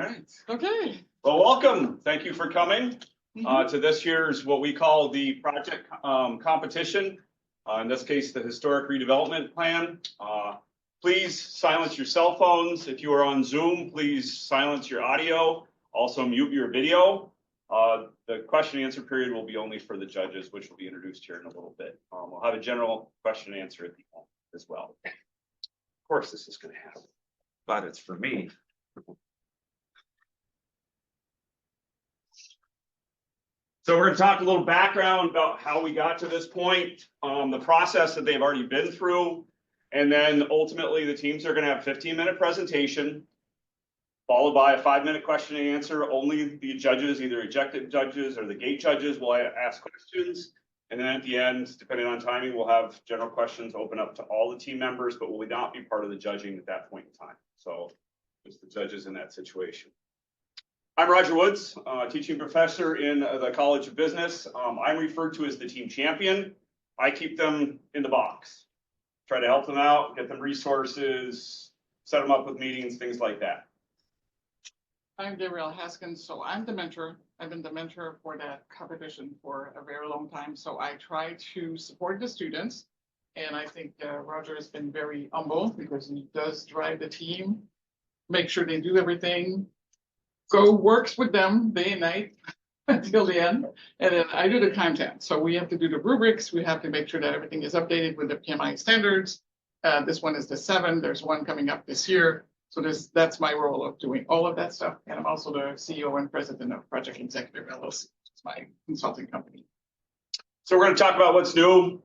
right. Okay. Well, welcome. Thank you for coming to this year's what we call the project competition. In this case, the historic redevelopment plan. Please silence your cell phones. If you are on Zoom, please silence your audio. Also mute your video. The question and answer period will be only for the judges, which will be introduced here in a little bit. We'll have a general question and answer at the end as well. Of course, this is going to happen, but it's for me. So we're going to talk a little background about how we got to this point, the process that they've already been through, and then ultimately the teams are going to have a 15-minute presentation, followed by a 5-minute question and answer. Only the judges, either ejected judges or the gate judges, will ask questions. And then at the end, depending on timing, we'll have general questions open up to all the team members, but will not be part of the judging at that point in time. So just the judges in that situation. I'm Roger Woods, teaching professor in the College of Business. I'm referred to as the team champion. I keep them in the box, try to help them out, get them resources, set them up with meetings, things like that. I'm Gabrielle Haskins, so I'm the mentor. I've been the mentor for that competition for a very long time. So I try to support the students. And I think Roger has been very humble because he does drive the team, make sure they do everything, works with them day and night until the end. And then I do the content. So we have to do the rubrics. We have to make sure that everything is updated with the PMI standards. This one is the 7. There's one coming up this year. So that's my role of doing all of that stuff. And I'm also the CEO and president of Project Executive LLC, which is my consulting company. So we're going to talk about what's new.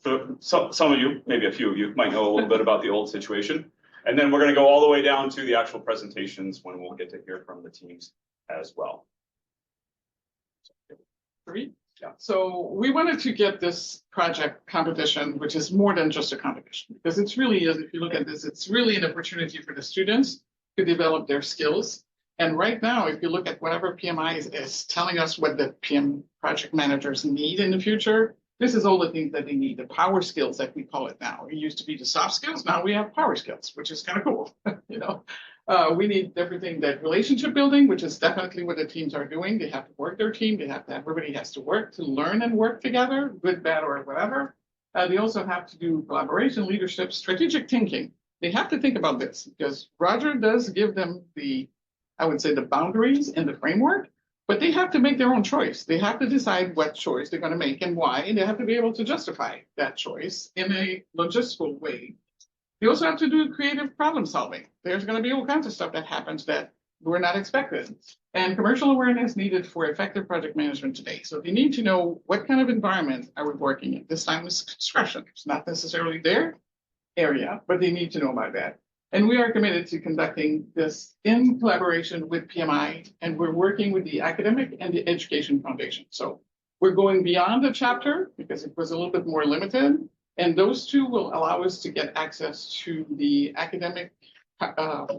So some of you, maybe a few of you, might know a little bit about the old situation. And then we're going to go all the way down to the actual presentations when we'll get to hear from the teams as well. Yeah. So we wanted to get this project competition, which is more than just a competition, because it's really, if you look at this, it's really an opportunity for the students to develop their skills. And right now, if you look at whatever PMI is telling us what the PM project managers need in the future, this is all the things that they need, the power skills that we call it now. It used to be the soft skills. Now we have power skills, which is kind of cool. We need everything, that relationship building, which is definitely what the teams are doing. They have to work their team. Everybody has to work to learn and work together, good, bad, or whatever. They also have to do collaboration, leadership, strategic thinking. They have to think about this because Roger does give them the boundaries and the framework, but they have to make their own choice. They have to decide what choice they're going to make and why, and they have to be able to justify that choice in a logistical way. You also have to do creative problem solving. There's going to be all kinds of stuff that happens that we're not expected. And commercial awareness needed for effective project management today. So they need to know what kind of environment are we working in. This time is construction. It's not necessarily their area, but they need to know about that. And we are committed to conducting this in collaboration with PMI, and we're working with the academic and the education foundation. So we're going beyond the chapter because it was a little bit more limited. And those two will allow us to get access to the academic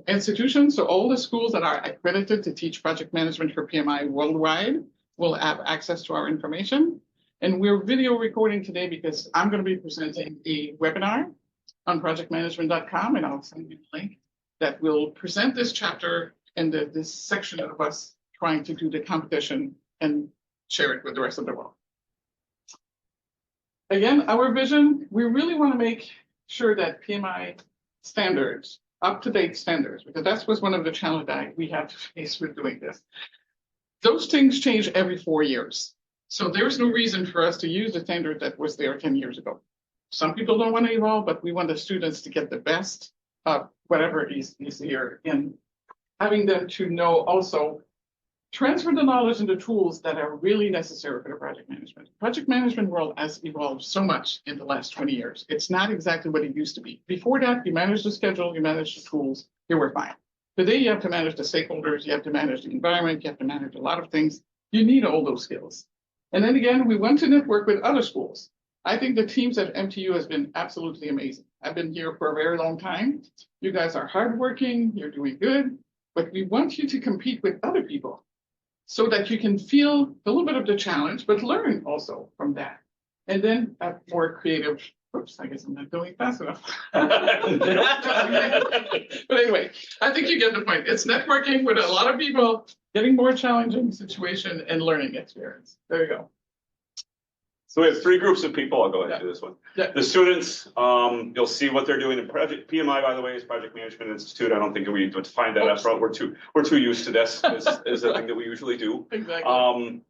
institutions. So all the schools that are accredited to teach project management for PMI worldwide will have access to our information. And we're video recording today because I'm going to be presenting a webinar on projectmanagement.com, and I'll send you the link that will present this chapter and this section of us trying to do the competition and share it with the rest of the world. Again, our vision, we really want to make sure that PMI standards, up-to-date standards, because that was one of the challenges that we have to face with doing this. Those things change every 4 years. So there's no reason for us to use the standard that was there 10 years ago. Some people don't want to evolve, but we want the students to get the best of whatever is here, and having them to know also transfer the knowledge and the tools that are really necessary for the project management. Project management world has evolved so much in the last 20 years. It's not exactly what it used to be. Before that, you manage the schedule, you manage the tools, you were fine. Today, you have to manage the stakeholders, you have to manage the environment, you have to manage a lot of things. You need all those skills. And then again, we want to network with other schools. I think the teams at MTU has been absolutely amazing. I've been here for a very long time. You guys are hardworking, you're doing good, but we want you to compete with other people so that you can feel a little bit of the challenge, but learn also from that. And then have more creative Oops, I guess I'm not going fast enough. But anyway, I think you get the point. It's networking with a lot of people, getting more challenging situation and learning experience. There you go. So we have three groups of people. I'll go ahead and do this one. Yeah. The students, you'll see what they're doing in project. PMI, by the way, is Project Management Institute. I don't think we define that up front. We're too used to this as a thing that we usually do. Exactly.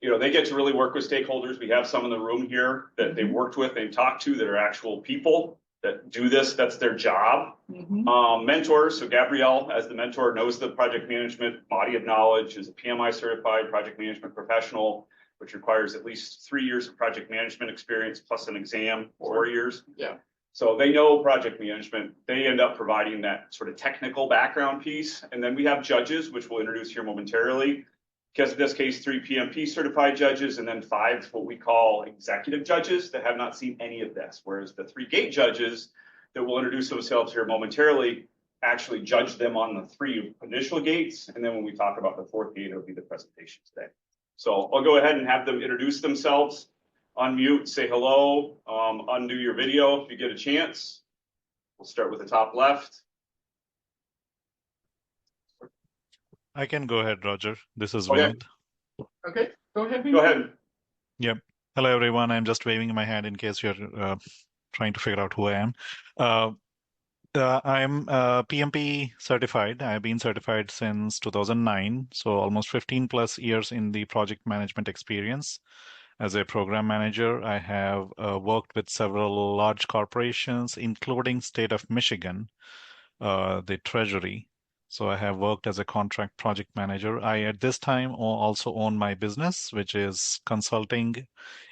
They get to really work with stakeholders. We have some in the room here that they've worked with, they've talked to, that are actual people that do this. That's their job. Mentors. So Gabrielle, as the mentor, knows the project management body of knowledge, is a PMI certified project management professional, which requires at least 3 years of project management experience plus an exam, 4 years. Yeah. So they know project management. They end up providing that sort of technical background piece. And then we have judges, which we'll introduce here momentarily. Because in this case, 3 PMP certified judges, and then 5 what we call executive judges that have not seen any of this. Whereas the 3 gate judges that will introduce themselves here momentarily actually judge them on the 3 initial gates. And then when we talk about the 4th gate, it'll be the presentation today. So I'll go ahead and have them introduce themselves, unmute, say hello, undo your video if you get a chance. We'll start with the top left. I can go ahead, Roger. This is Okay. Vinod. Okay, go ahead. Go ahead. Yep. Hello, everyone. I'm just waving my hand in case you're trying to figure out who I am. I'm PMP certified. I've been certified since 2009, so almost 15 plus years in the project management experience. As a program manager, I have worked with several large corporations, including State of Michigan, the Treasury. So I have worked as a contract project manager. I, at this time, also own my business, which is consulting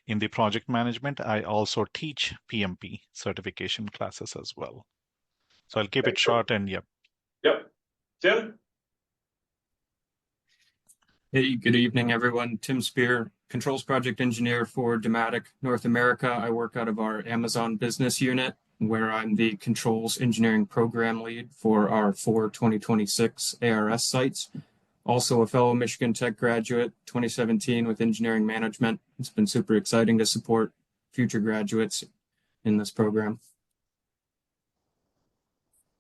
in the project management. I also teach PMP certification classes as well. So I'll keep it short and yep. Yep. Tim? Hey, good evening, everyone. Tim Spear, Controls Project Engineer for Dematic North America. I work out of our Amazon business unit, where I'm the Controls Engineering Program Lead for our 4 2026 ARS sites. Also a fellow Michigan Tech graduate, 2017 with Engineering Management. It's been super exciting to support future graduates in this program.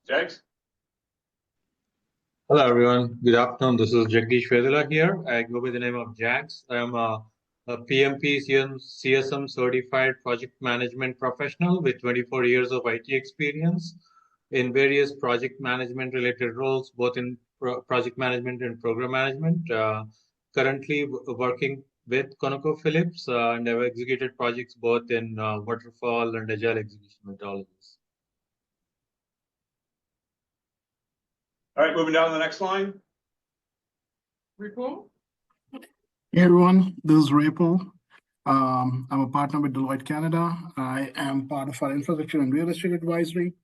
Jags? Hello, everyone. Good afternoon. This is Jagdish Vedula here. I go by the name of Jags. I am a PMP CSM certified project management professional with 24 years of IT experience in various project management related roles, both in project management and program management. Currently working with ConocoPhillips and I've executed projects both in waterfall and agile execution methodologies. All right, moving down to the next line. Ripo? Hey everyone, this is Rapol. I'm a partner with Deloitte Canada. I am part of our infrastructure and real estate advisory.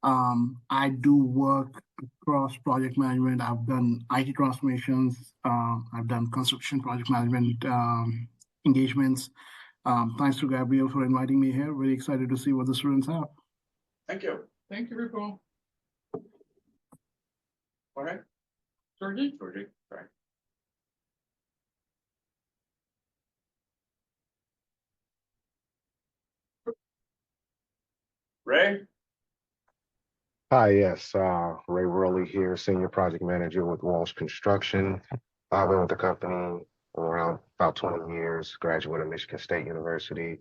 I do work across project management. I've done IT transformations. I've done construction project management engagements. Thanks to Gabrielle for inviting me here. Very excited to see what the students have. Thank you. Thank you, Ripo. All right. Georgie? Georgie, sorry. Ray? Hi, yes, Ray Worley here, Senior Project Manager with Walsh Construction. I've been with the company around about 20 years, graduate of Michigan State University.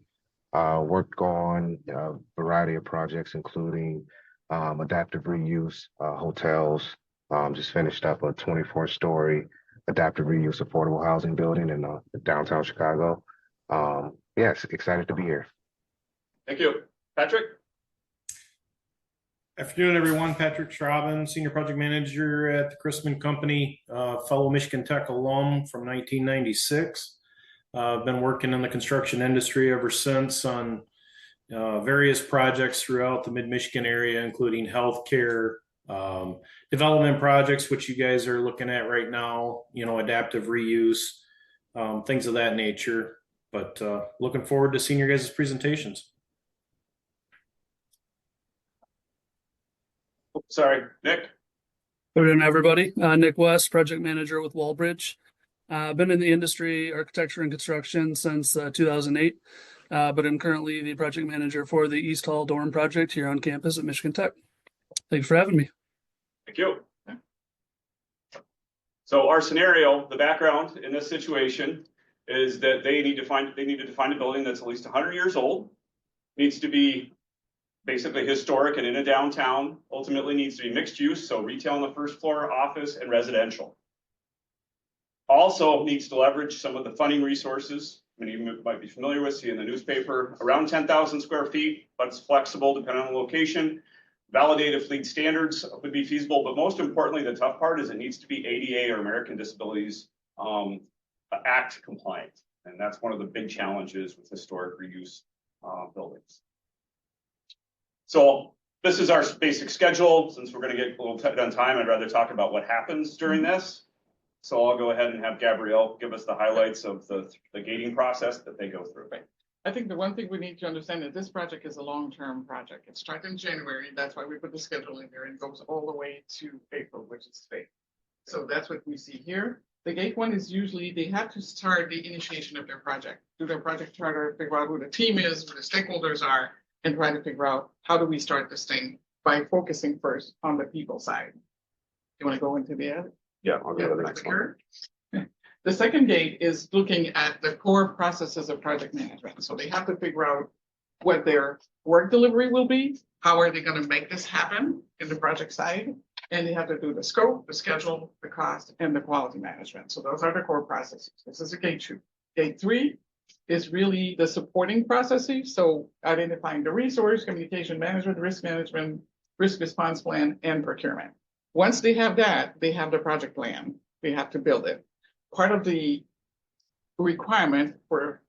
Worked on a variety of projects, including adaptive reuse, hotels. Just finished up a 24-story adaptive reuse affordable housing building in downtown Chicago. Yes, excited to be here. Thank you. Patrick? Afternoon, everyone. Patrick Schraben, Senior Project Manager at the Chrisman Company, fellow Michigan Tech alum from 1996. I've been working in the construction industry ever since on various projects throughout the mid-Michigan area, including healthcare, development projects, which you guys are looking at right now, adaptive reuse, things of that nature. But looking forward to seeing your guys' presentations. Sorry, Nick? Good evening, everybody. Nick West, project manager with Wallbridge. I've been in the industry, architecture and construction since 2008. but I'm currently the project manager for the East Hall dorm project here on campus at Michigan Tech. Thanks for having me. Thank you. So our scenario, the background in this situation is that they need to find a building that's at least 100 years old, needs to be basically historic and in a downtown, ultimately needs to be mixed use, so retail on the first floor, office, and residential. Also needs to leverage some of the funding resources many of you might be familiar with, see in the newspaper, around 10,000 square feet, but it's flexible depending on the location. Validated fleet standards would be feasible, but most importantly, the tough part is it needs to be ADA or American Disabilities Act compliant. And that's one of the big challenges with historic reuse buildings. So this is our basic schedule. Since we're going to get a little tight on time, I'd rather talk about what happens during this. So I'll go ahead and have Gabrielle give us the highlights of the gating process that they go through. I think the one thing we need to understand is this project is a long-term project. It started in January. That's why we put the schedule in there and goes all the way to April, which is today. So that's what we see here. The gate one is usually they have to start the initiation of their project, do their project charter, figure out who the team is, who the stakeholders are, and try to figure out how do we start this thing by focusing first on the people side. You want to go into the other? Yeah, I'll go to the next one. The second gate is looking at the core processes of project management. So they have to figure out what their work delivery will be, how are they going to make this happen in the project side, and they have to do the scope, the schedule, the cost, and the quality management. So those are the core processes. This is a gate 2. Gate 3 is really the supporting processes. So identifying the resource, communication management, risk response plan, and procurement. Once they have that, they have the project plan. They have to build it. Part of the requirement for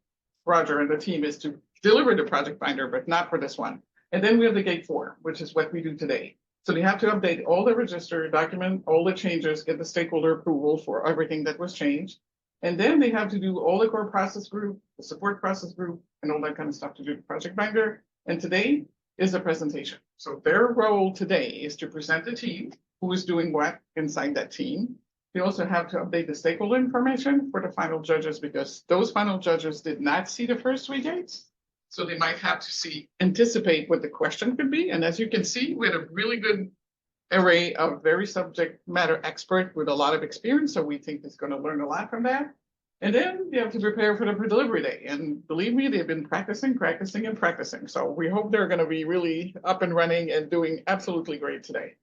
Roger and the team is to deliver the project binder, but not for this one. And then we have the gate 4, which is what we do today. So they have to update all the register, document all the changes, get the stakeholder approval for everything that was changed. And then they have to do all the core process group, the support process group, and all that kind of stuff to do the project binder. And today is the presentation. So their role today is to present the team, who is doing what inside that team. They also have to update the stakeholder information for the final judges because those final judges did not see the first 3 gates. So they might have to anticipate what the question could be. And as you can see, we had a really good array of very subject matter expert with a lot of experience. So we think it's going to learn a lot from that. And then you have to prepare for the delivery day. And believe me, they've been practicing. So we hope they're going to be really up and running and doing absolutely great today.